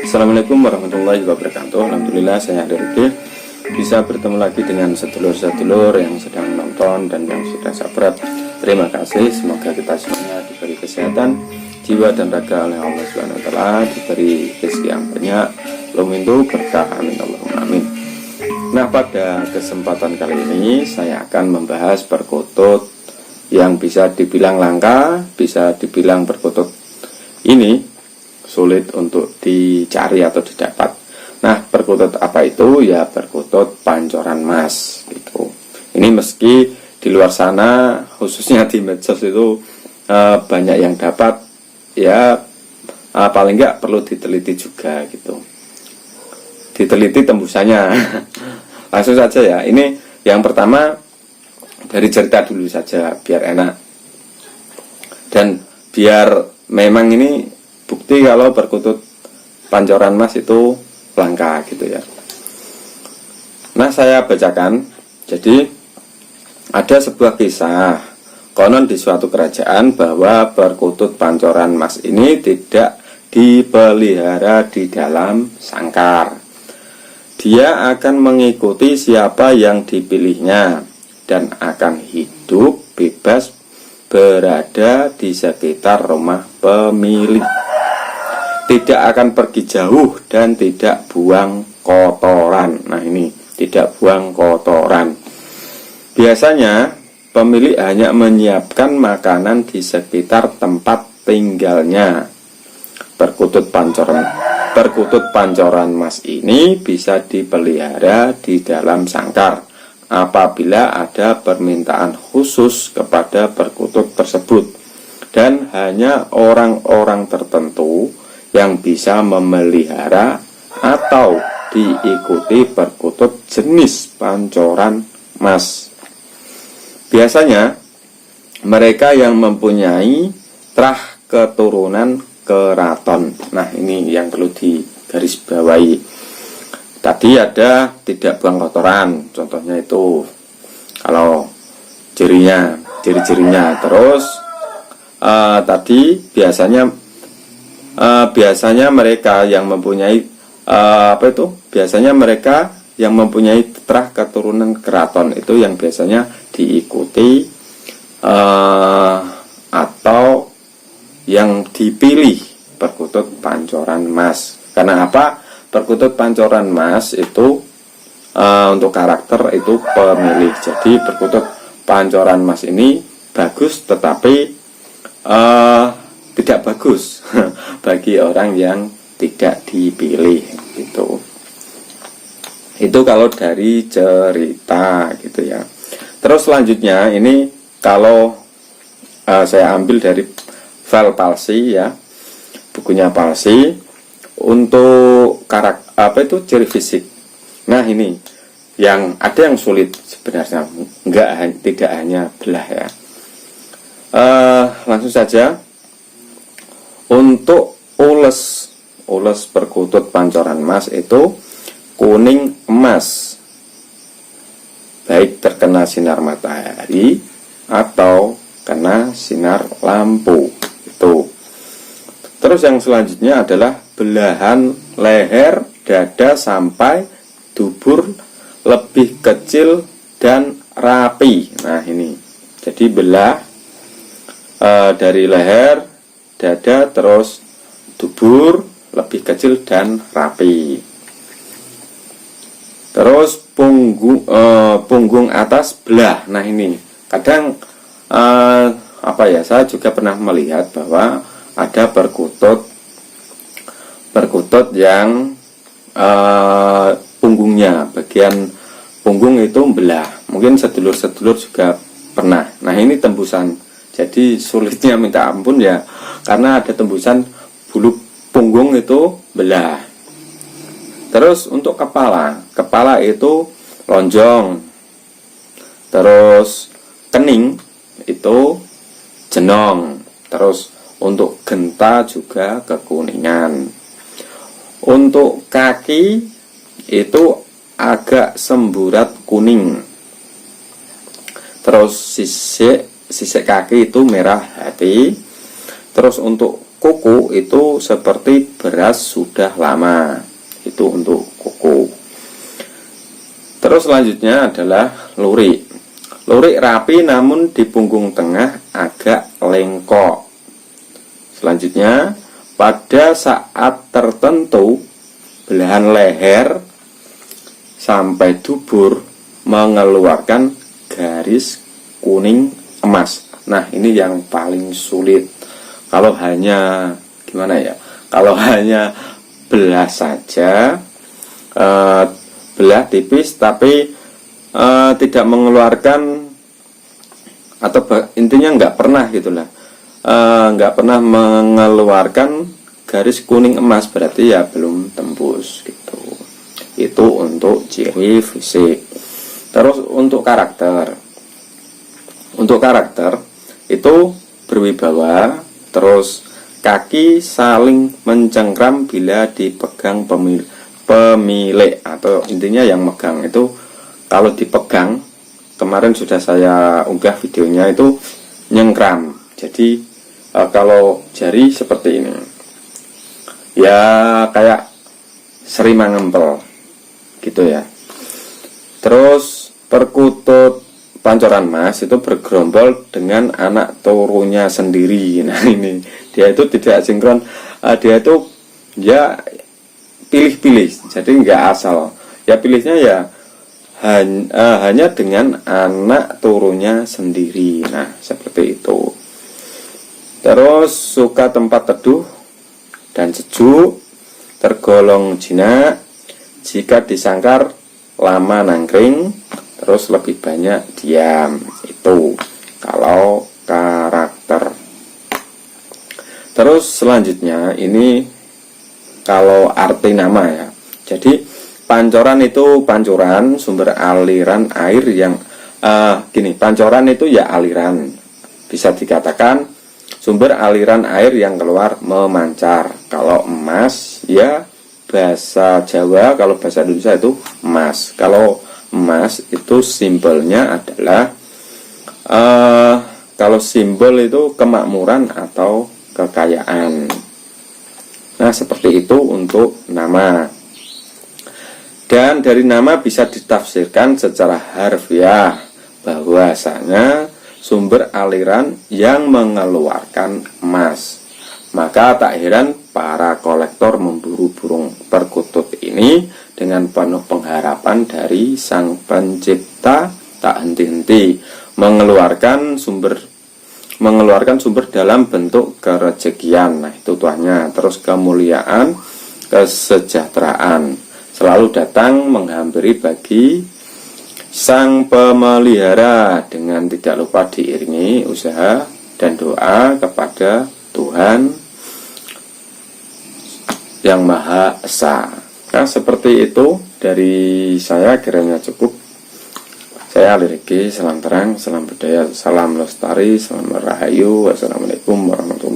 Assalamualaikum warahmatullahi wabarakatuh. Alhamdulillah saya Adirudih bisa bertemu lagi dengan sedulur-sedulur yang sedang menonton dan yang sudah subscribe. Terima kasih, semoga kita semuanya diberi kesehatan jiwa dan raga oleh Allah Subhanahu wa taala, diberi rezeki yang banyak, lumintu berkah, amin Allahumma amin. Nah, pada kesempatan kali ini saya akan membahas perkutut yang bisa dibilang langka, bisa dibilang perkutut ini sulit untuk dicari atau didapat. Nah, perkutut apa itu? Ya, perkutut pancoran emas gitu. Ini meski di luar sana, khususnya di medsos itu banyak yang dapat, ya paling enggak perlu diteliti juga gitu. Diteliti tembusannya. Langsung saja ya. Ini yang pertama dari cerita dulu saja biar enak. Dan biar memang ini bukti kalau perkutut pancoran emas itu langka gitu ya. Nah, saya bacakan. Jadi ada sebuah kisah, konon di suatu kerajaan bahwa perkutut pancoran emas ini tidak dipelihara di dalam sangkar. Dia akan mengikuti siapa yang dipilihnya dan akan hidup bebas berada di sekitar rumah pemilik. Tidak akan pergi jauh dan tidak buang kotoran. Nah, ini tidak buang kotoran. Biasanya pemilik hanya menyiapkan makanan di sekitar tempat tinggalnya. Perkutut pancoran emas ini bisa dipelihara di dalam sangkar apabila ada permintaan khusus kepada perkutut tersebut, dan hanya orang-orang tertentu yang bisa memelihara atau diikuti perkutut jenis pancoran emas. Biasanya mereka yang mempunyai trah keturunan keraton. Nah, ini yang perlu digarisbawahi. Tadi ada tidak buang kotoran, contohnya itu kalau ciri-cirinya. Terus tadi biasanya mereka yang mempunyai biasanya mereka yang mempunyai trah keturunan keraton itu yang biasanya diikuti atau yang dipilih perkutut pancoran emas. Karena apa? Perkutut pancoran emas itu untuk karakter itu pemilih. Jadi perkutut pancoran emas ini bagus, tetapi tidak bagus bagi orang yang tidak dipilih gitu. Itu kalau dari cerita gitu ya. Terus selanjutnya ini kalau saya ambil dari file Palsi ya, bukunya Palsi untuk ciri fisik. Nah, ini yang ada yang sulit sebenarnya, tidak hanya belah ya. Langsung saja. Untuk ules perkutut pancoran emas itu kuning emas, baik terkena sinar matahari atau kena sinar lampu itu. Terus yang selanjutnya adalah belahan leher, dada sampai dubur lebih kecil dan rapi. Nah, ini jadi belah dari leher, dada, terus dubur lebih kecil dan rapi. Terus punggung atas belah. Nah, ini kadang saya juga pernah melihat bahwa ada perkutut yang punggungnya, bagian punggung itu belah. Mungkin sedulur-sedulur juga pernah. Nah, ini tembusan. Jadi sulitnya minta ampun ya, karena ada tembusan bulu punggung itu belah. Terus untuk kepala itu lonjong. Terus kening itu jenong. Terus untuk genta juga kekuningan. Untuk kaki itu agak semburat kuning. Terus sisik kaki itu merah hati. Terus untuk kuku itu seperti beras sudah lama, itu untuk kuku. Terus selanjutnya adalah lurik. Lurik rapi namun di punggung tengah agak lengkok. Selanjutnya, pada saat tertentu belahan leher sampai dubur mengeluarkan garis kuning emas. Nah, ini yang paling sulit. Kalau hanya gimana ya? Kalau hanya belah saja, belah tipis tapi tidak mengeluarkan, atau intinya nggak pernah gitulah, nggak pernah mengeluarkan garis kuning emas, berarti ya belum tembus gitu. Itu untuk ciri fisik. Terus untuk karakter itu berwibawa. Terus kaki saling mencengkram bila dipegang pemilik, atau intinya yang megang itu kalau dipegang, kemarin sudah saya unggah videonya, itu nyengkram. Jadi kalau jari seperti ini ya, kayak serima ngempel gitu ya. Terus perkutut pancoran emas itu bergerombol dengan anak turunnya sendiri. Nah, ini dia itu tidak sinkron, dia itu ya pilih-pilih, jadi nggak asal ya, pilihnya ya hanya dengan anak turunnya sendiri. Nah, seperti itu. Terus suka tempat teduh dan sejuk, tergolong jinak jika disangkar lama nangkring. Terus lebih banyak diam, itu kalau karakter. Terus selanjutnya ini kalau arti nama ya. Jadi pancoran itu pancuran sumber aliran air yang pancoran itu ya aliran, bisa dikatakan sumber aliran air yang keluar memancar. Kalau emas ya bahasa Jawa, kalau bahasa Indonesia itu emas. Kalau emas itu simbolnya adalah kalau simbol itu kemakmuran atau kekayaan. Nah, seperti itu untuk nama. Dan dari nama bisa ditafsirkan secara harfiah bahwasanya sumber aliran yang mengeluarkan emas. Maka tak heran para kolektor memburu burung perkutut ini dengan penuh pengharapan dari sang pencipta tak henti-henti mengeluarkan sumber dalam bentuk kerejekian. Nah, itu tuahnya. Terus kemuliaan, kesejahteraan selalu datang menghampiri bagi sang pemelihara, dengan tidak lupa diiringi usaha dan doa kepada Tuhan yang Maha Esa. Nah, seperti itu dari saya, kiranya cukup. Saya Aliriki, salam terang, salam budaya, salam lestari, salam rahayu. Wassalamualaikum warahmatullahi wabarakatuh.